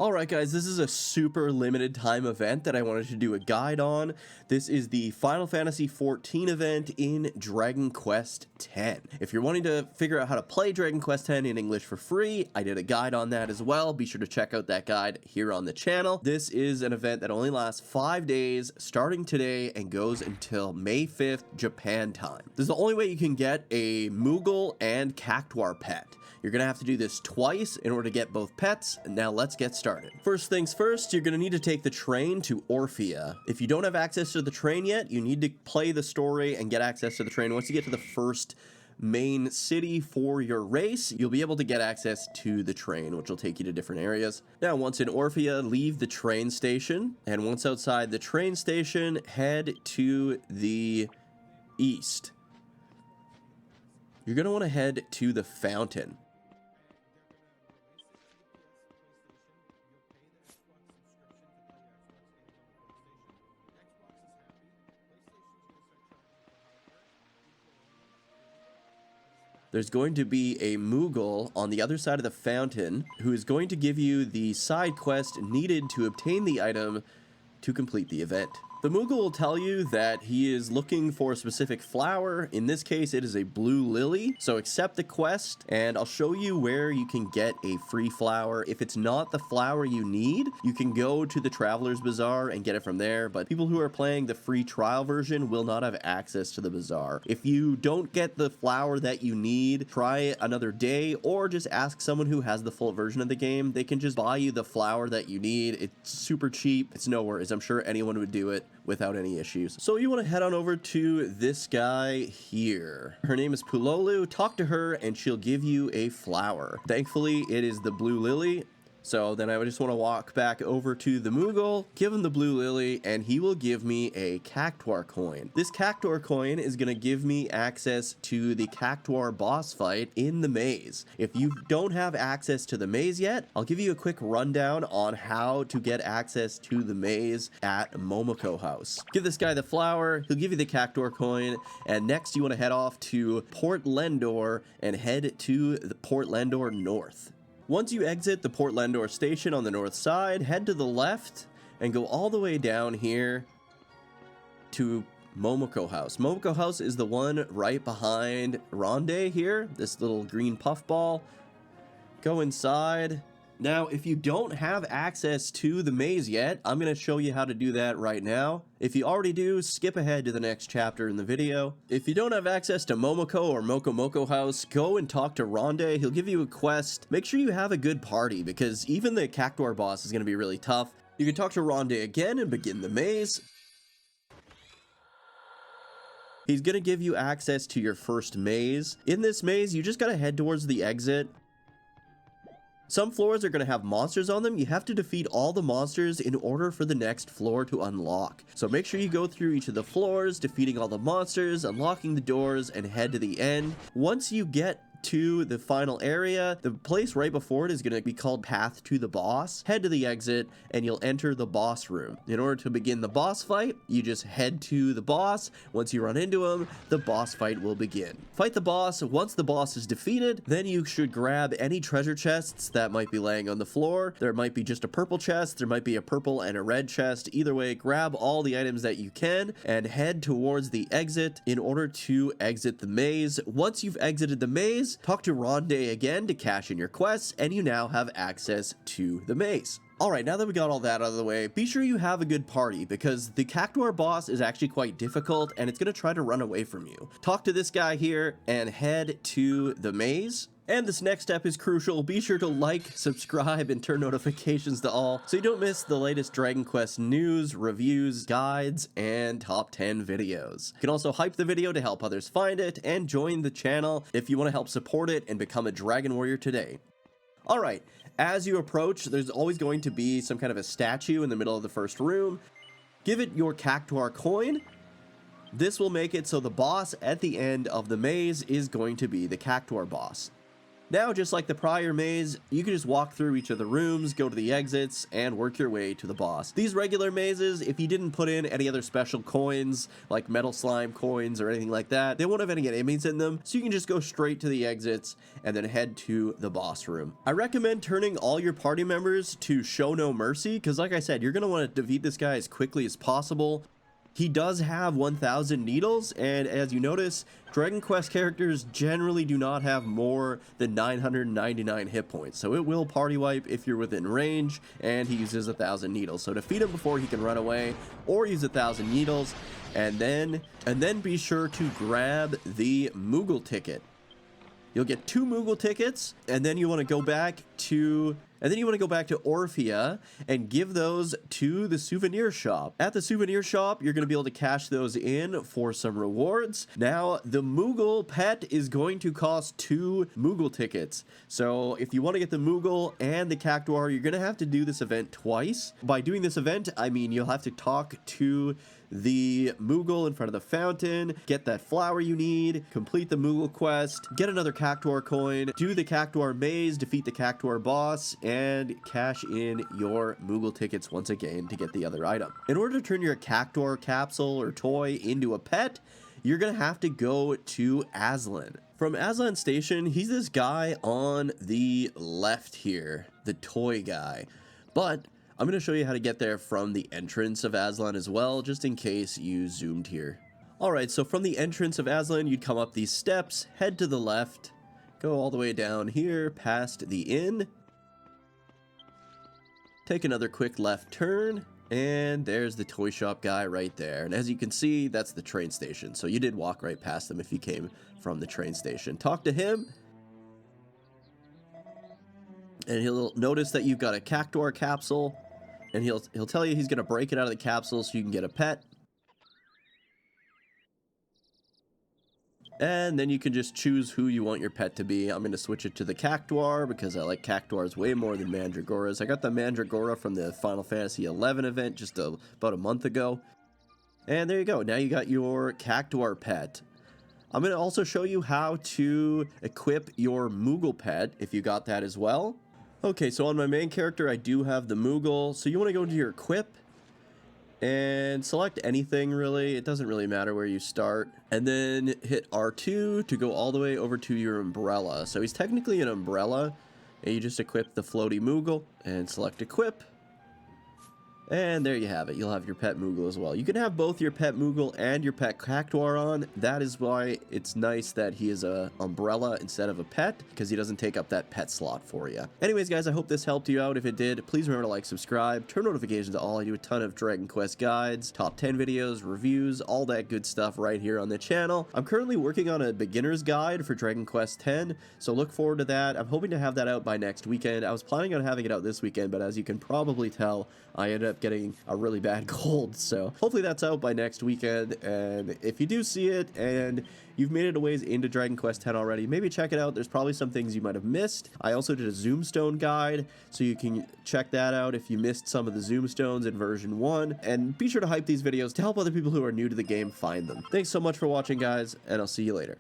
Alright guys, this is a super limited time event that I wanted to do a guide on. This is the Final Fantasy XIV event in Dragon Quest X. If you're wanting to figure out how to play Dragon Quest X in English for free, I did a guide on that as well. Be sure to check out that guide here on the channel. This is an event that only lasts 5 days, starting today and goes until May 5th, Japan time. This is the only way you can get a Moogle and Cactuar pet. You're going to have to do this twice in order to get both pets, and now let's get started. First things first, you're going to need to take the train to Orphea. If you don't have access to the train yet, you need to play the story and get access to the train. Once you get to the first main city for your race, you'll be able to get access to the train, which will take you to different areas. Now, once in Orphea, leave the train station, and once outside the train station, head to the east. You're going to want to head to the fountain. There's going to be a Moogle on the other side of the fountain who is going to give you the side quest needed to obtain the item to complete the event. The Moogle will tell you that he is looking for a specific flower. In this case, it is a blue lily. So accept the quest, and I'll show you where you can get a free flower. If it's not the flower you need, you can go to the Traveler's Bazaar and get it from there. But people who are playing the free trial version will not have access to the bazaar. If you don't get the flower that you need, try another day, or just ask someone who has the full version of the game. They can just buy you the flower that you need. It's super cheap. It's no worries. I'm sure anyone would do it without any issues. So you want to head on over to this guy here. Her name is Pulolu. Talk to her and she'll give you a flower. Thankfully, it is the blue lily. So then I would just want to walk back over to the Moogle, give him the blue lily, and he will give me a Cactuar coin. This Cactuar coin is going to give me access to the Cactuar boss fight in the maze. If you don't have access to the maze yet, I'll give you a quick rundown on how to get access to the maze at Mokomoko house. Give this guy the flower, he'll give you the Cactuar coin, and next you want to head off to Port Lendor and head to the Port Lendor North. Once you exit the Port Lendor station on the north side, head to the left and go all the way down here to Mokomoko house. Mokomoko house is the one right behind Ronde here, this little green puffball. Go inside. Now, if you don't have access to the maze yet, I'm going to show you how to do that right now. If you already do, skip ahead to the next chapter in the video. If you don't have access to Momoko or Mokomoko house, go and talk to Ronde. He'll give you a quest. Make sure you have a good party, because even the Cactuar boss is going to be really tough. You can talk to Ronde again and begin the maze. He's going to give you access to your first maze. In this maze, you just got to head towards the exit. Some floors are going to have monsters on them. You have to defeat all the monsters in order for the next floor to unlock. So make sure you go through each of the floors, defeating all the monsters, unlocking the doors, and head to the end. Once you get to the final area, the place right before it is going to be called Path to the Boss. Head to the exit and you'll enter the boss room. In order to begin the boss fight, you just head to the boss. Once you run into him, the boss fight will begin. Fight the boss. Once the boss is defeated, then you should grab any treasure chests that might be laying on the floor. There might be just a purple chest, there might be a purple and a red chest. Either way, grab all the items that you can and head towards the exit in order to exit the maze. Once you've exited the maze, talk to Ronde again to cash in your quests, and you now have access to the maze. Alright, now that we got all that out of the way, be sure you have a good party, because the Cactuar boss is actually quite difficult, and it's going to try to run away from you. Talk to this guy here, and head to the maze. And this next step is crucial. Be sure to like, subscribe, and turn notifications to all so you don't miss the latest Dragon Quest news, reviews, guides, and top 10 videos. You can also hype the video to help others find it, and join the channel if you want to help support it and become a Dragon Warrior today. Alright, as you approach, there's always going to be some kind of a statue in the middle of the first room. Give it your Cactuar coin. This will make it so the boss at the end of the maze is going to be the Cactuar boss. Now, just like the prior maze, you can just walk through each of the rooms, go to the exits, and work your way to the boss. These regular mazes, if you didn't put in any other special coins, like metal slime coins or anything like that, they won't have any enemies in them, so you can just go straight to the exits and then head to the boss room. I recommend turning all your party members to show no mercy, because like I said, you're going to want to defeat this guy as quickly as possible. He does have 1,000 needles, and as you notice, Dragon Quest characters generally do not have more than 999 hit points, so it will party wipe if you're within range, and he uses 1,000 needles. So defeat him before he can run away, or use 1,000 needles, and then be sure to grab the Moogle ticket. You'll get 2 Moogle tickets, and then you want to go back to Orphea and give those to the souvenir shop. At the souvenir shop, you're going to be able to cash those in for some rewards. Now, the Moogle pet is going to cost 2 Moogle tickets. So if you want to get the Moogle and the Cactuar, you're going to have to do this event twice. By doing this event, I mean you'll have to talk to the Moogle in front of the fountain, get that flower you need, complete the Moogle Quest, get another Cactuar coin, do the Cactuar Maze, defeat the Cactuar boss, and cash in your Moogle tickets once again to get the other item. In order to turn your Cactuar capsule or toy into a pet, you're going to have to go to Aslan. From Aslan Station, he's this guy on the left here, the toy guy. But I'm going to show you how to get there from the entrance of Aslan as well, just in case you zoomed here. Alright, so from the entrance of Aslan, you'd come up these steps, head to the left, go all the way down here, past the inn, take another quick left turn, and there's the toy shop guy right there. And as you can see, that's the train station, so you did walk right past them if you came from the train station. Talk to him, and he'll notice that you've got a Cactuar capsule, and he'll tell you he's going to break it out of the capsule so you can get a pet. And then you can just choose who you want your pet to be. I'm going to switch it to the Cactuar because I like Cactuars way more than Mandragoras. I got the Mandragora from the Final Fantasy XI event just about a month ago. And there you go. Now you got your Cactuar pet. I'm going to also show you how to equip your Moogle pet if you got that as well. Okay, so on my main character, I do have the Moogle. So you want to go into your equip and select anything really. It doesn't really matter where you start. And then hit R2 to go all the way over to your umbrella. So he's technically an umbrella. And you just equip the floaty Moogle and select equip. And there you have it. You'll have your pet Moogle as well. You can have both your pet Moogle and your pet Cactuar on. That is why it's nice that he is a umbrella instead of a pet, because he doesn't take up that pet slot for you. Anyways, guys, I hope this helped you out. If it did, please remember to like, subscribe, turn notifications all. I do a ton of Dragon Quest guides, top 10 videos, reviews, all that good stuff right here on the channel. I'm currently working on a beginner's guide for Dragon Quest X, so look forward to that. I'm hoping to have that out by next weekend. I was planning on having it out this weekend, but as you can probably tell, I ended up getting a really bad cold, so hopefully that's out by next weekend. And if you do see it and you've made it a ways into Dragon Quest X already, maybe check it out. There's probably some things you might have missed. I also did a Zoomstone guide, so you can check that out if you missed some of the Zoomstones in version 1. And be sure to hype these videos to help other people who are new to the game find them. Thanks so much for watching, guys, and I'll see you later.